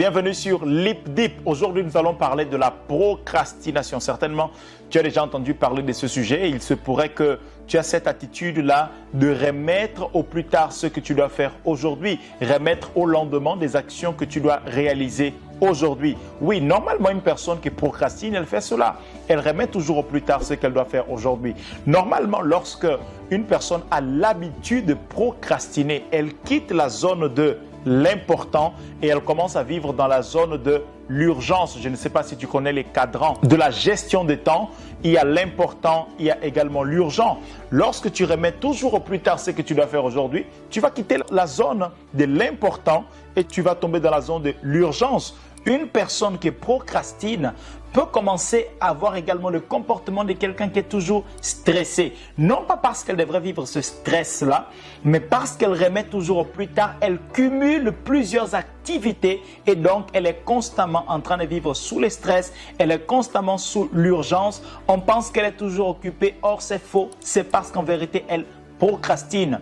Bienvenue sur Lip Deep. Aujourd'hui, nous allons parler de la procrastination. Certainement, tu as déjà entendu parler de ce sujet. Il se pourrait que tu as cette attitude-là de remettre au plus tard ce que tu dois faire aujourd'hui, remettre au lendemain des actions que tu dois réaliser aujourd'hui. Oui, normalement, une personne qui procrastine, elle fait cela. Elle remet toujours au plus tard ce qu'elle doit faire aujourd'hui. Normalement, lorsque une personne a l'habitude de procrastiner, elle quitte la zone de l'important et elle commence à vivre dans la zone de l'urgence. Je ne sais pas si tu connais les cadrans de la gestion des temps. Il y a l'important, il y a également l'urgent. Lorsque tu remets toujours au plus tard ce que tu dois faire aujourd'hui, tu vas quitter la zone de l'important et tu vas tomber dans la zone de l'urgence. Une personne qui procrastine peut commencer à avoir également le comportement de quelqu'un qui est toujours stressé. Non pas parce qu'elle devrait vivre ce stress-là, mais parce qu'elle remet toujours au plus tard, elle cumule plusieurs activités et donc elle est constamment en train de vivre sous le stress, elle est constamment sous l'urgence. On pense qu'elle est toujours occupée, or c'est faux, c'est parce qu'en vérité elle procrastine.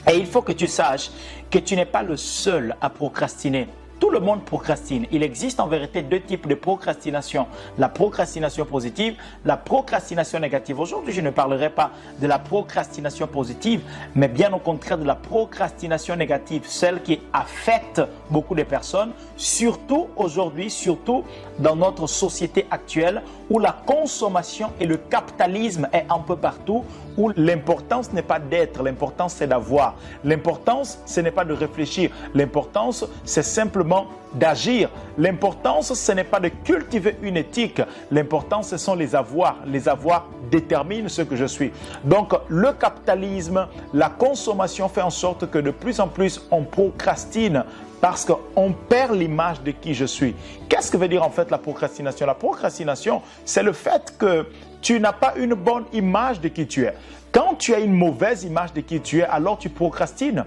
Et il faut que tu saches que tu n'es pas le seul à procrastiner. Tout le monde procrastine. Il existe en vérité deux types de procrastination. La procrastination positive, la procrastination négative. Aujourd'hui, je ne parlerai pas de la procrastination positive, mais bien au contraire de la procrastination négative, celle qui affecte beaucoup de personnes, surtout aujourd'hui, surtout dans notre société actuelle où la consommation et le capitalisme est un peu partout, où l'importance n'est pas d'être, l'importance c'est d'avoir. L'importance, ce n'est pas de réfléchir. L'importance, c'est simplement d'agir. L'importance, ce n'est pas de cultiver une éthique. L'important, ce sont les avoirs. Les avoirs déterminent ce que je suis. Donc, le capitalisme, la consommation fait en sorte que de plus en plus, on procrastine parce qu'on perd l'image de qui je suis. Qu'est-ce que veut dire en fait la procrastination? La procrastination, c'est le fait que tu n'as pas une bonne image de qui tu es. Quand tu as une mauvaise image de qui tu es, alors tu procrastines.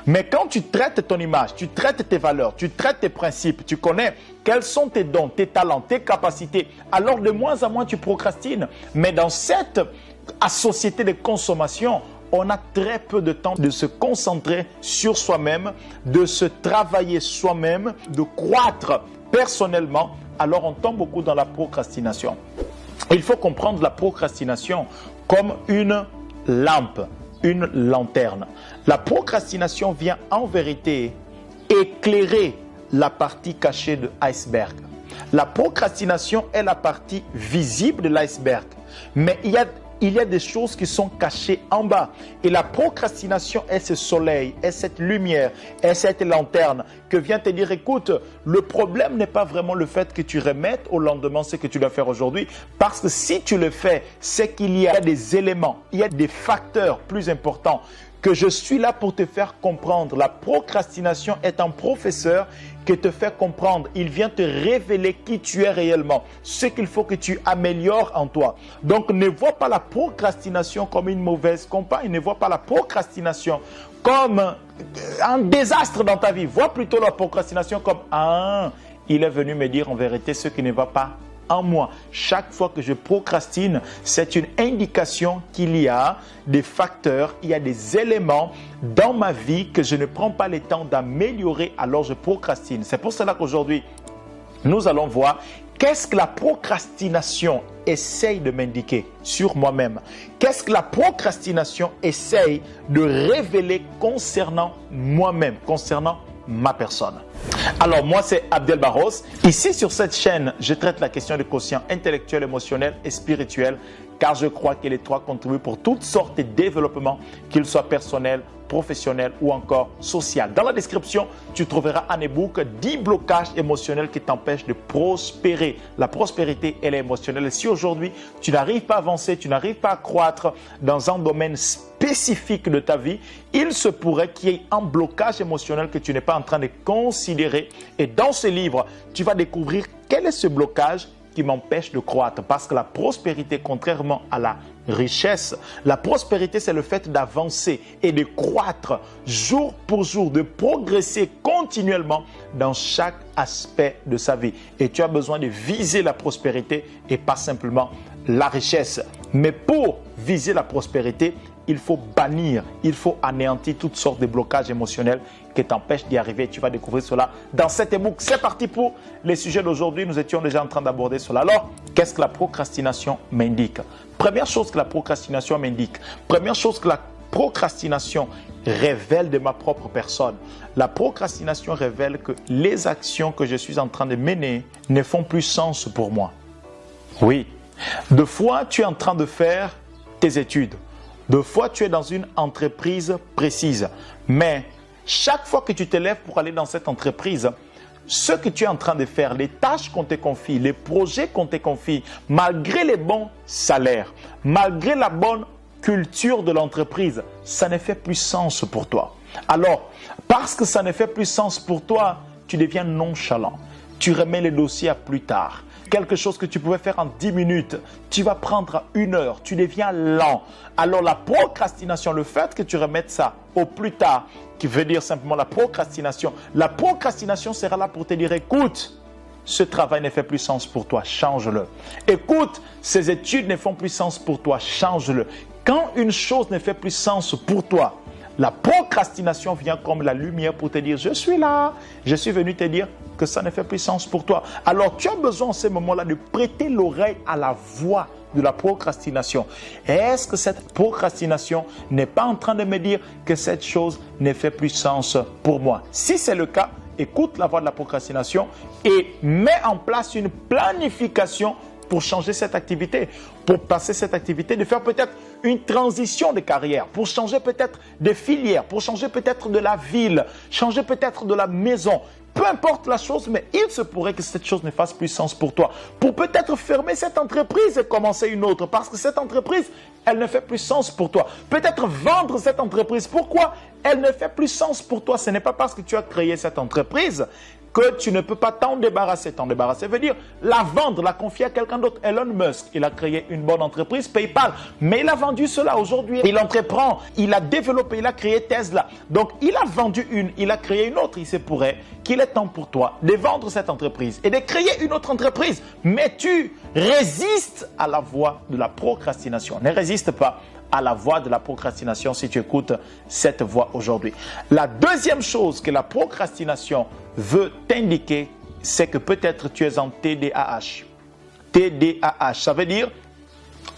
Mais quand tu traites ton image, tu traites tes valeurs, tu traites tes principes, tu connais quels sont tes dons, tes talents, tes capacités, alors de moins en moins tu procrastines. Mais dans cette société de consommation, on a très peu de temps de se concentrer sur soi-même, de se travailler soi-même, de croître personnellement. Alors on tombe beaucoup dans la procrastination. Il faut comprendre la procrastination comme une lampe, une lanterne. La procrastination vient en vérité éclairer la partie cachée de l'iceberg. La procrastination est la partie visible de l'iceberg, mais il y a des choses qui sont cachées en bas. Et la procrastination est ce soleil, est cette lumière, est cette lanterne que vient te dire, écoute, le problème n'est pas vraiment le fait que tu remettes au lendemain ce que tu dois faire aujourd'hui. Parce que si tu le fais, c'est qu'il y a des éléments, il y a des facteurs plus importants que je suis là pour te faire comprendre. La procrastination est un professeur qui te fait comprendre. Il vient te révéler qui tu es réellement, ce qu'il faut que tu améliores en toi. Donc, ne vois pas la procrastination comme une mauvaise compagne. Ne vois pas la procrastination comme un désastre dans ta vie. Vois plutôt la procrastination comme il est venu me dire en vérité ce qui ne va pas en moi. Chaque fois que je procrastine, c'est une indication qu'il y a des facteurs, il y a des éléments dans ma vie que je ne prends pas le temps d'améliorer, alors je procrastine. C'est pour cela qu'aujourd'hui, nous allons voir qu'est-ce que la procrastination essaye de m'indiquer sur moi-même. Qu'est-ce que la procrastination essaye de révéler concernant moi-même, concernant ma personne. Alors moi c'est Abdel Barros. Ici sur cette chaîne, je traite la question du quotient intellectuel, émotionnel et spirituel car je crois que les trois contribuent pour toutes sortes de développements, qu'ils soient personnels, professionnel ou encore social. Dans la description, tu trouveras un e-book 10 blocages émotionnels qui t'empêchent de prospérer. La prospérité, elle est émotionnelle. Et si aujourd'hui, tu n'arrives pas à avancer, tu n'arrives pas à croître dans un domaine spécifique de ta vie, il se pourrait qu'il y ait un blocage émotionnel que tu n'es pas en train de considérer. Et dans ce livre, tu vas découvrir quel est ce blocage qui m'empêche de croître. Parce que la prospérité, contrairement à la richesse, la prospérité, c'est le fait d'avancer et de croître jour pour jour, de progresser continuellement dans chaque aspect de sa vie. Et tu as besoin de viser la prospérité et pas simplement la richesse. Mais pour viser la prospérité, il faut bannir, il faut anéantir toutes sortes de blocages émotionnels qui t'empêchent d'y arriver. Tu vas découvrir cela dans cet e-book. C'est parti pour les sujets d'aujourd'hui. Nous étions déjà en train d'aborder cela. Alors, qu'est-ce que la procrastination m'indique? Première chose que la procrastination m'indique, première chose que la procrastination révèle de ma propre personne. La procrastination révèle que les actions que je suis en train de mener ne font plus sens pour moi. Oui, deux fois tu es en train de faire tes études. Deux fois tu es dans une entreprise précise. Mais chaque fois que tu te lèves pour aller dans cette entreprise, ce que tu es en train de faire, les tâches qu'on te confie, les projets qu'on te confie, malgré les bons salaires, malgré la bonne culture de l'entreprise, ça ne fait plus sens pour toi. Alors, parce que ça ne fait plus sens pour toi, tu deviens nonchalant. Tu remets les dossiers à plus tard. Quelque chose que tu pouvais faire en 10 minutes, tu vas prendre 1 heure. Tu deviens lent. Alors la procrastination, le fait que tu remettes ça au plus tard, qui veut dire simplement la procrastination sera là pour te dire, écoute, ce travail ne fait plus sens pour toi, change-le. Écoute, ces études ne font plus sens pour toi, change-le. Quand une chose ne fait plus sens pour toi, la procrastination vient comme la lumière pour te dire, je suis là, je suis venu te dire que ça ne fait plus sens pour toi. Alors tu as besoin en ces moments-là de prêter l'oreille à la voix de la procrastination. Est-ce que cette procrastination n'est pas en train de me dire que cette chose ne fait plus sens pour moi? Si c'est le cas, écoute la voix de la procrastination et mets en place une planification pour changer cette activité, pour passer cette activité, de faire peut-être une transition de carrière, pour changer peut-être de filière, pour changer peut-être de la ville, changer peut-être de la maison. Peu importe la chose, mais il se pourrait que cette chose ne fasse plus sens pour toi. Pour peut-être fermer cette entreprise et commencer une autre, parce que cette entreprise, elle ne fait plus sens pour toi. Peut-être vendre cette entreprise. Pourquoi elle ne fait plus sens pour toi? Ce n'est pas parce que tu as créé cette entreprise que tu ne peux pas t'en débarrasser. T'en débarrasser veut dire la vendre, la confier à quelqu'un d'autre. Elon Musk, il a créé une bonne entreprise, PayPal, mais il a vendu cela aujourd'hui. Il entreprend, il a développé, il a créé Tesla. Donc, il a vendu une, il a créé une autre. Il se pourrait qu'il est temps pour toi de vendre cette entreprise et de créer une autre entreprise. Mais tu résistes à la voie de la procrastination. Ne résiste pas à la voix de la procrastination si tu écoutes cette voix aujourd'hui. La deuxième chose que la procrastination veut t'indiquer, c'est que peut-être tu es en TDAH. TDAH, ça veut dire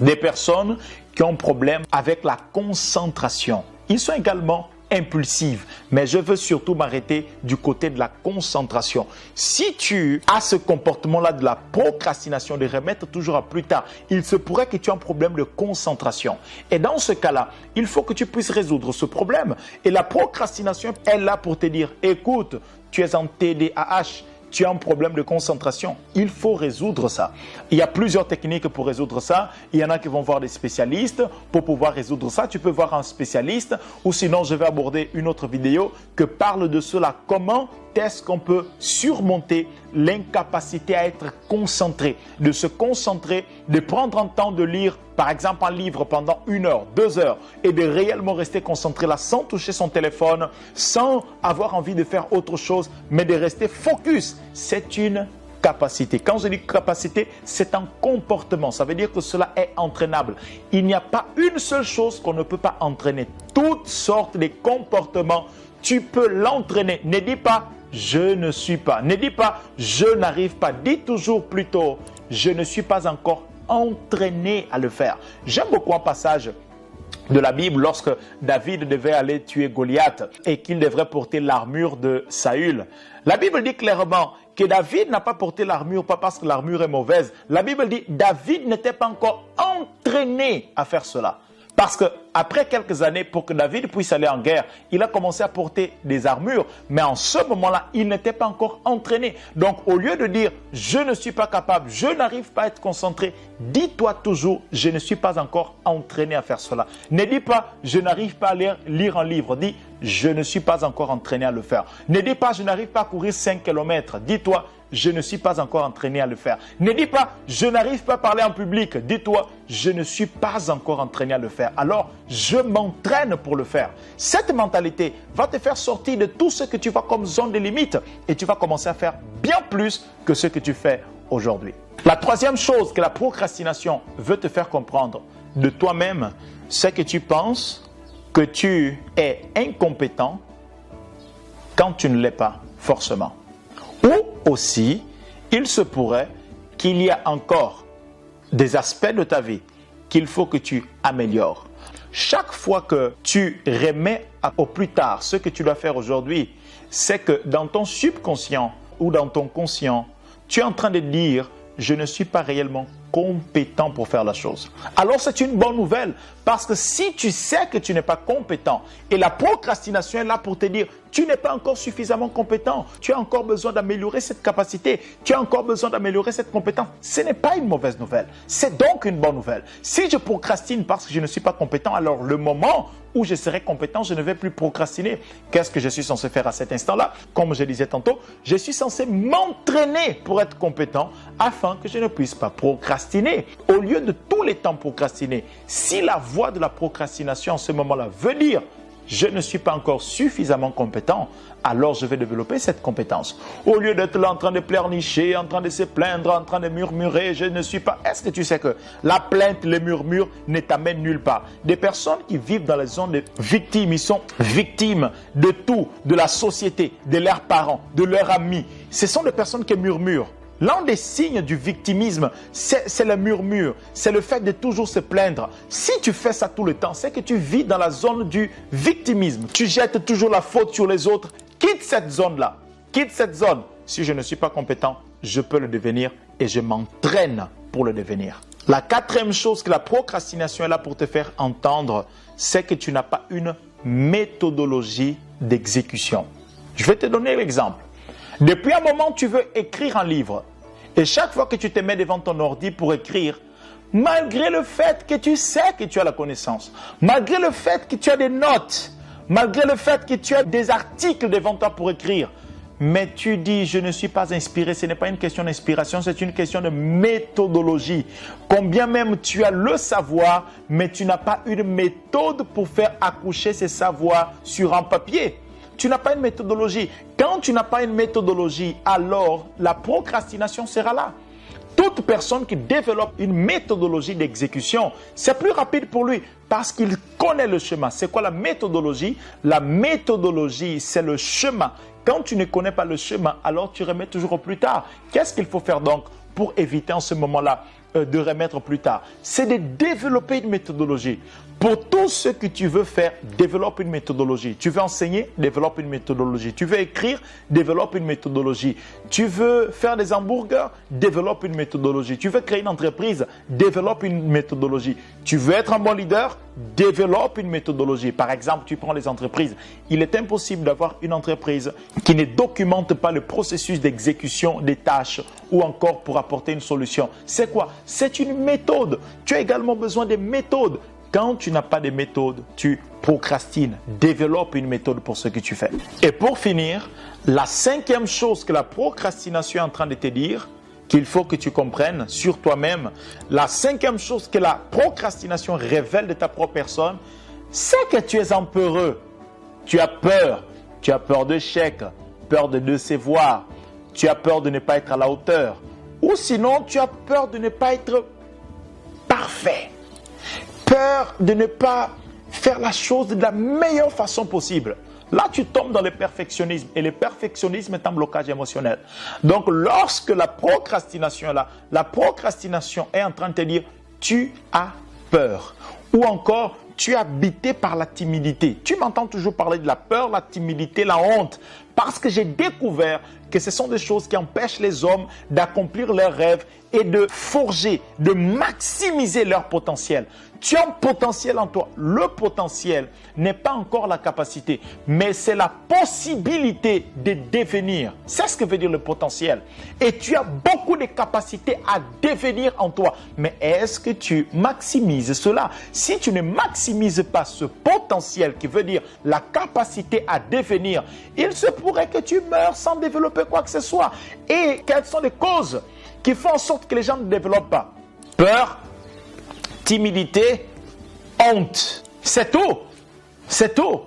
des personnes qui ont un problème avec la concentration. Ils sont également impulsive, mais je veux surtout m'arrêter du côté de la concentration. Si tu as ce comportement-là de la procrastination, de remettre toujours à plus tard, il se pourrait que tu aies un problème de concentration. Et dans ce cas-là, il faut que tu puisses résoudre ce problème. Et la procrastination est là pour te dire, écoute, tu es en TDAH, tu as un problème de concentration, il faut résoudre ça. Il y a plusieurs techniques pour résoudre ça. Il y en a qui vont voir des spécialistes pour pouvoir résoudre ça. Tu peux voir un spécialiste ou sinon je vais aborder une autre vidéo qui parle de cela. Comment est-ce qu'on peut surmonter l'incapacité à être concentré, de se concentrer, de prendre un temps de lire par exemple un livre pendant 1 heure, 2 heures et de réellement rester concentré là sans toucher son téléphone, sans avoir envie de faire autre chose, mais de rester focus. C'est une capacité. Quand je dis capacité, c'est un comportement. Ça veut dire que cela est entraînable. Il n'y a pas une seule chose qu'on ne peut pas entraîner. Toutes sortes de comportements, tu peux l'entraîner. Ne dis pas je ne suis pas. Ne dis pas je n'arrive pas. Dis toujours plutôt je ne suis pas encore entraîné à le faire. J'aime beaucoup un passage de la Bible lorsque David devait aller tuer Goliath et qu'il devrait porter l'armure de Saül. La Bible dit clairement que David n'a pas porté l'armure, pas parce que l'armure est mauvaise. La Bible dit David n'était pas encore entraîné à faire cela. Parce que après quelques années, pour que David puisse aller en guerre, il a commencé à porter des armures. Mais en ce moment-là, il n'était pas encore entraîné. Donc, au lieu de dire « je ne suis pas capable, je n'arrive pas à être concentré », dis-toi toujours « je ne suis pas encore entraîné à faire cela ». Ne dis pas « je n'arrive pas à lire un livre ». Dis « je ne suis pas encore entraîné à le faire ». Ne dis pas « je n'arrive pas à courir 5 km ». Dis-toi « je ne suis pas encore entraîné à le faire ». Ne dis pas « je n'arrive pas à parler en public ». Dis-toi « je ne suis pas encore entraîné à le faire ». Alors, je m'entraîne pour le faire. Cette mentalité va te faire sortir de tout ce que tu vois comme zone de limite et tu vas commencer à faire bien plus que ce que tu fais aujourd'hui. La troisième chose que la procrastination veut te faire comprendre de toi-même, c'est que tu penses que tu es incompétent quand tu ne l'es pas forcément. Ou aussi, il se pourrait qu'il y a encore des aspects de ta vie qu'il faut que tu améliores. Chaque fois que tu remets au plus tard ce que tu dois faire aujourd'hui, c'est que dans ton subconscient ou dans ton conscient, tu es en train de dire « je ne suis pas réellement compétent pour faire la chose ». Alors c'est une bonne nouvelle parce que si tu sais que tu n'es pas compétent et la procrastination est là pour te dire « tu n'es pas encore suffisamment compétent, tu as encore besoin d'améliorer cette capacité, tu as encore besoin d'améliorer cette compétence », ce n'est pas une mauvaise nouvelle, c'est donc une bonne nouvelle. Si je procrastine parce que je ne suis pas compétent, alors le moment où je serai compétent, je ne vais plus procrastiner. Qu'est-ce que je suis censé faire à cet instant-là? Comme je disais tantôt, je suis censé m'entraîner pour être compétent afin que je ne puisse pas procrastiner. Au lieu de tous les temps procrastiner, si la voie de la procrastination en ce moment-là veut dire je ne suis pas encore suffisamment compétent, alors je vais développer cette compétence. Au lieu d'être là en train de pleurnicher, en train de se plaindre, en train de murmurer, je ne suis pas... Est-ce que tu sais que la plainte, les murmures ne t'amènent nulle part? Des personnes qui vivent dans les zones de victimes, ils sont victimes de tout, de la société, de leurs parents, de leurs amis. Ce sont des personnes qui murmurent. L'un des signes du victimisme, c'est le murmure, c'est le fait de toujours se plaindre. Si tu fais ça tout le temps, c'est que tu vis dans la zone du victimisme. Tu jettes toujours la faute sur les autres. Quitte cette zone-là, quitte cette zone. Si je ne suis pas compétent, je peux le devenir et je m'entraîne pour le devenir. La quatrième chose que la procrastination est là pour te faire entendre, c'est que tu n'as pas une méthodologie d'exécution. Je vais te donner l'exemple. Depuis un moment, tu veux écrire un livre. Et chaque fois que tu te mets devant ton ordi pour écrire, malgré le fait que tu sais que tu as la connaissance, malgré le fait que tu as des notes, malgré le fait que tu as des articles devant toi pour écrire, mais tu dis, je ne suis pas inspiré. Ce n'est pas une question d'inspiration, c'est une question de méthodologie. Combien même tu as le savoir, mais tu n'as pas une méthode pour faire accoucher ces savoirs sur un papier. Tu n'as pas une méthodologie. Quand tu n'as pas une méthodologie, alors la procrastination sera là. Toute personne qui développe une méthodologie d'exécution, c'est plus rapide pour lui parce qu'il connaît le chemin. C'est quoi la méthodologie? La méthodologie, c'est le chemin. Quand tu ne connais pas le chemin, alors tu remets toujours au plus tard. Qu'est-ce qu'il faut faire donc pour éviter en ce moment-là de remettre plus tard? C'est de développer une méthodologie. Pour tout ce que tu veux faire, développe une méthodologie. Tu veux enseigner, développe une méthodologie. Tu veux écrire, développe une méthodologie. Tu veux faire des hamburgers, développe une méthodologie. Tu veux créer une entreprise, développe une méthodologie. Tu veux être un bon leader, développe une méthodologie. Par exemple, tu prends les entreprises. Il est impossible d'avoir une entreprise qui ne documente pas le processus d'exécution des tâches ou encore pour apporter une solution. C'est quoi? C'est une méthode. Tu as également besoin de méthodes. Quand tu n'as pas de méthode, tu procrastines. Développe une méthode pour ce que tu fais. Et pour finir, la cinquième chose que la procrastination est en train de te dire, qu'il faut que tu comprennes sur toi-même, la cinquième chose que la procrastination révèle de ta propre personne, c'est que tu es un peureux. Tu as peur d'échec, peur de décevoir, tu as peur de ne pas être à la hauteur. Ou sinon, tu as peur de ne pas être parfait. Peur de ne pas faire la chose de la meilleure façon possible. Là, tu tombes dans le perfectionnisme et le perfectionnisme est un blocage émotionnel. Donc, lorsque la procrastination est là, la procrastination est en train de te dire tu as peur ou encore tu es habité par la timidité. Tu m'entends toujours parler de la peur, la timidité, la honte parce que j'ai découvert que ce sont des choses qui empêchent les hommes d'accomplir leurs rêves et de forger, de maximiser leur potentiel. Tu as un potentiel en toi. Le potentiel n'est pas encore la capacité, mais c'est la possibilité de devenir. C'est ce que veut dire le potentiel. Et tu as beaucoup de capacités à devenir en toi. Mais est-ce que tu maximises cela? Si tu ne maximises pas ce potentiel qui veut dire la capacité à devenir, il se pourrait que tu meurs sans développer quoi que ce soit. Et quelles sont les causes qui font en sorte que les gens ne développent pas? Peur, timidité, honte. C'est tout. C'est tout.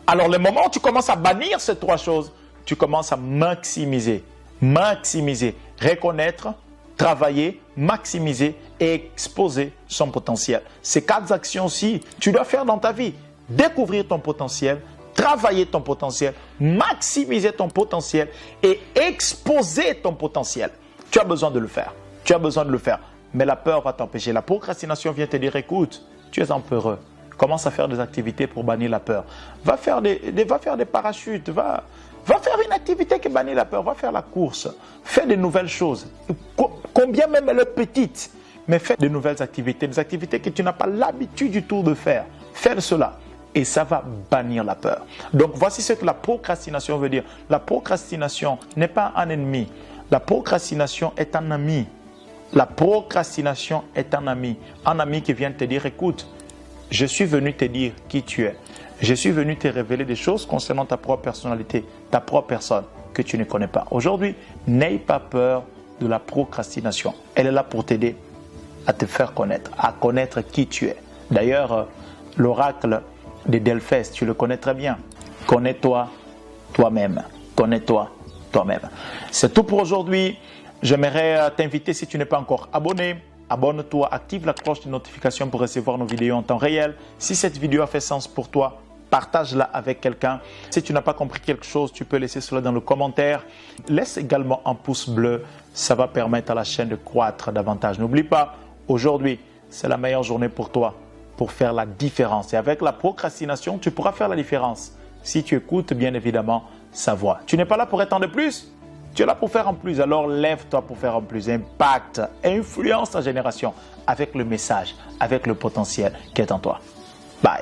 Alors, le moment où tu commences à bannir ces trois choses, tu commences à maximiser. Maximiser. Reconnaître travailler, maximiser et exposer son potentiel. Ces 4 actions-ci, tu dois faire dans ta vie. Découvrir ton potentiel, travailler ton potentiel, maximiser ton potentiel et exposer ton potentiel. Tu as besoin de le faire. Tu as besoin de le faire. Mais la peur va t'empêcher. La procrastination vient te dire, écoute, tu es un peureux. Commence à faire des activités pour bannir la peur. Va faire des parachutes. Va faire une activité qui bannit la peur. Va faire la course. Fais de nouvelles choses. Combien même elle est petite. Mais fais de nouvelles activités. Des activités que tu n'as pas l'habitude du tout de faire. Fais cela. Et ça va bannir la peur. Donc voici ce que la procrastination veut dire. La procrastination n'est pas un ennemi. La procrastination est un ami. La procrastination est un ami qui vient te dire, écoute, je suis venu te dire qui tu es. Je suis venu te révéler des choses concernant ta propre personnalité, ta propre personne que tu ne connais pas. Aujourd'hui, n'aie pas peur de la procrastination. Elle est là pour t'aider à te faire connaître, à connaître qui tu es. D'ailleurs, l'oracle de Delphès, tu le connais très bien. Connais-toi toi-même. Connais-toi toi-même. C'est tout pour aujourd'hui. J'aimerais t'inviter, si tu n'es pas encore abonné, abonne-toi, active la cloche de notification pour recevoir nos vidéos en temps réel. Si cette vidéo a fait sens pour toi, partage-la avec quelqu'un. Si tu n'as pas compris quelque chose, tu peux laisser cela dans le commentaire. Laisse également un pouce bleu, ça va permettre à la chaîne de croître davantage. N'oublie pas, aujourd'hui, c'est la meilleure journée pour toi pour faire la différence. Et avec la procrastination, tu pourras faire la différence si tu écoutes bien évidemment sa voix. Tu n'es pas là pour être en de plus. Tu es là pour faire en plus, alors lève-toi pour faire en plus. Impacte, influence ta génération avec le message, avec le potentiel qui est en toi. Bye.